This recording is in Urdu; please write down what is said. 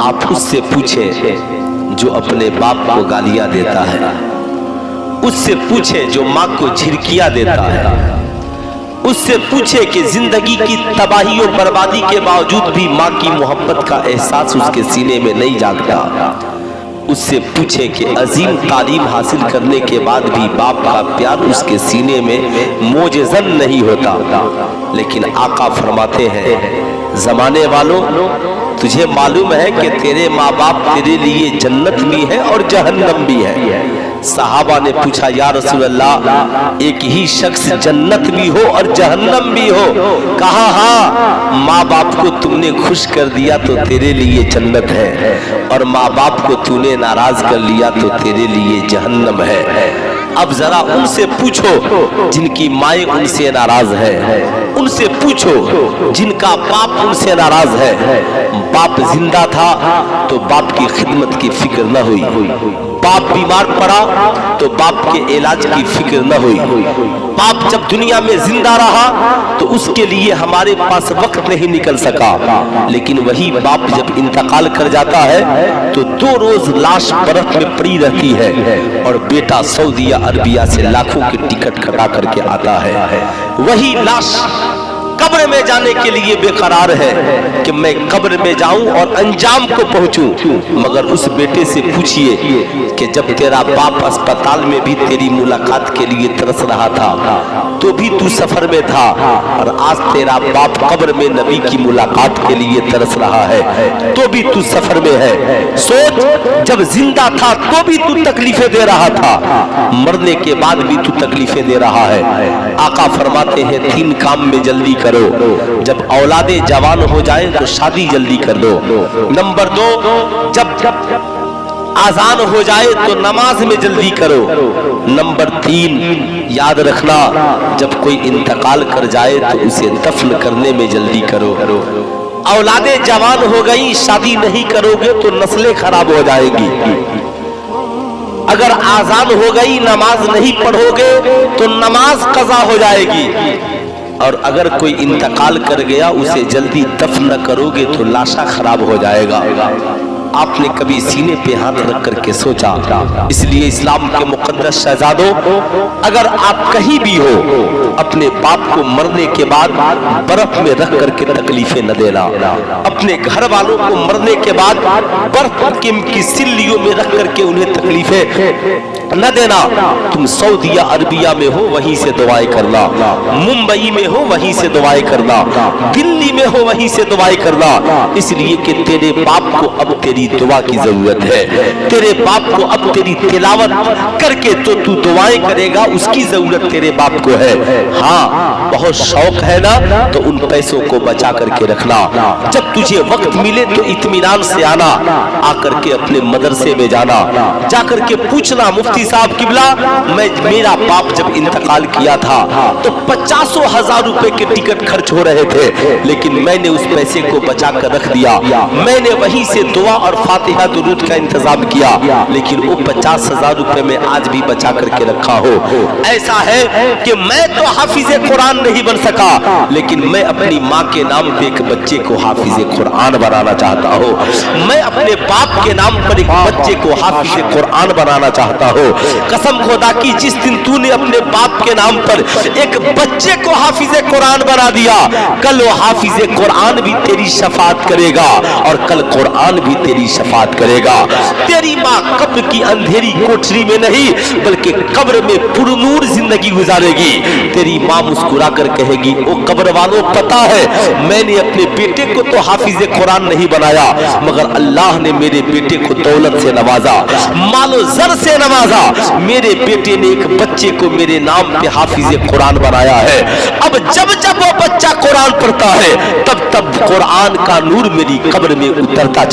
آپ اس سے پوچھیں جو اپنے باپ کو گالیاں دیتا ہے، اس سے پوچھیں جو ماں کو جھڑکیاں دیتا ہے، اس سے پوچھیں کہ زندگی کی تباہی اور بربادی کے باوجود بھی ماں کی محبت کا احساس اس کے سینے میں نہیں جاگتا، اس سے پوچھیں کہ عظیم تعلیم حاصل کرنے کے بعد بھی باپ کا پیار اس کے سینے میں موج زن نہیں ہوتا۔ لیکن آقا فرماتے ہیں زمانے والوں، تجھے معلوم ہے کہ تیرے ماں باپ تیرے لیے جنت بھی ہے اور جہنم بھی ہے۔ صحابہ نے پوچھا یا رسول اللہ ایک ہی شخص جنت بھی ہو اور جہنم بھی ہو؟ کہا ہاں، ماں باپ کو تم نے خوش کر دیا تو تیرے لیے جنت ہے، اور ماں باپ کو تو نے ناراض کر لیا تو تیرے لیے جہنم ہے۔ اب ذرا ان سے پوچھو جن کی مائیں ان سے ناراض ہے، ان سے پوچھو جن کا باپ ان سے ناراض ہے۔ باپ زندہ تھا تو باپ کی خدمت کی فکر نہ ہوئی، باپ بیمار پڑا تو باپ کے علاج کی فکر نہ ہوئی، باپ جب دنیا میں زندہ رہا تو اس کے لیے ہمارے پاس وقت نہیں نکل سکا، لیکن وہی باپ جب انتقال کر جاتا ہے تو 2 روز لاش برف میں پڑی رہتی ہے اور بیٹا سعودیہ عربیہ سے لاکھوں کی ٹکٹ کٹا کر کے آتا ہے، وہی لاش قبر میں جانے کے لیے بے قرار ہے کہ میں قبر میں جاؤں اور انجام کو پہنچوں۔ مگر اس بیٹے سے پوچھئے کہ جب تیرا باپ اسپتال میں بھی تیری ملاقات کے لیے ترس رہا تھا تو بھی تو سفر میں تھا، اور آج تیرا باپ قبر میں نبی کی ملاقات کے لیے ترس رہا ہے تو بھی تو سفر میں ہے۔ سوچ، جب زندہ تھا تو بھی تو تکلیفیں دے رہا تھا، مرنے کے بعد بھی تو تکلیفیں دے رہا ہے۔ آقا فرماتے ہیں 3 کام میں جلدی کرو، جب اولادیں جوان ہو جائیں تو شادی جلدی کر دو۔ نمبر 2، جب آذان ہو جائے تو نماز میں جلدی کرو۔ نمبر 3، یاد رکھنا جب کوئی انتقال کر جائے تو اسے دفن کرنے میں جلدی کرو۔ اولادیں جوان ہو گئی، شادی نہیں کرو گے تو نسلیں خراب ہو جائیں گی۔ اگر آذان ہو گئی نماز نہیں پڑھو گے تو نماز قضا ہو جائے گی، اور اگر کوئی انتقال کر گیا اسے جلدی دفن نہ کرو گے تو لاشا خراب ہو جائے گا۔ آپ نے کبھی سینے پہ ہاتھ رکھ کر کے سوچا؟ اس لیے اسلام کے مقدس شہزادوں، اگر آپ کہیں بھی ہو اپنے باپ کو مرنے کے بعد برف میں رکھ کر کے تکلیفیں نہ دینا، اپنے گھر والوں کو مرنے کے بعد برف کی سلیوں میں رکھ کر کے انہیں تکلیفیں نہ دینا۔ تم سعودیہ عربیہ میں ہو وہیں سے دعائیں کرنا، ممبئی میں ہو وہیں سے دعائیں کرنا، دلی میں ہو وہیں سے دعائیں کرنا، اس لیے کہ تیرے باپ کو اب تیری دعا کی ضرورت ہے، تیرے باپ کو اب تیری تلاوت کر کے تو تو دعائیں کرے گا اس کی ضرورت تیرے باپ کو ہے۔ ہاں، بہت شوق ہے نا تو ان پیسوں کو بچا کر کے رکھنا، جب تجھے وقت ملے تو اطمینان سے آنا، آ کر کے اپنے مدرسے میں جانا، جا کر کے پوچھنا مفتی صاحب قبلہ میرا باپ جب انتقال کیا تھا تو 50,000 روپے کے ٹکٹ خرچ ہو رہے تھے، لیکن میں نے اس پیسے کو بچا کر رکھ دیا، میں نے وہیں سے دعا اور فاتحہ درود کا انتظام کیا، لیکن وہ 50,000 روپے میں آج بھی بچا کر کے رکھا ہو۔ ایسا ہے کہ میں تو حافظ قرآن نہیں بن سکا، لیکن میں اپنی ماں کے نام پہ ایک بچے کو حافظ قرآن بنانا چاہتا ہوں، میں اپنے باپ کے نام پر ایک بچے کو حافظ قرآن بنانا چاہتا ہوں۔ قسم خدا کی جس دن تو نے اپنے باپ کے نام پر ایک بچے کو حافظ قرآن بنا دیا، کل وہ حافظ قرآن بھی تیری شفاعت کرے گا اور کل قرآن بھی تیری شفاعت کرے گا۔ تیری ماں قبر کی اندھیری کوٹری میں نہیں بلکہ قبر میں پرنور زندگی گزارے گی۔ تیری ماں مسکرا کر کہے گی او قبر والوں، پتا ہے میں نے اپنے بیٹے کو تو حافظ قرآن نہیں بنایا، مگر اللہ نے میرے بیٹے کو دولت سے نوازا، مال و زر سے نوازا، میرے بیٹے نے ایک بچے کو میرے نام پہ حافظ قرآن بنایا ہے۔ اب جب جب وہ بچہ قرآن پڑھتا ہے تب تب قرآن کا نور میری قبر میں اترتا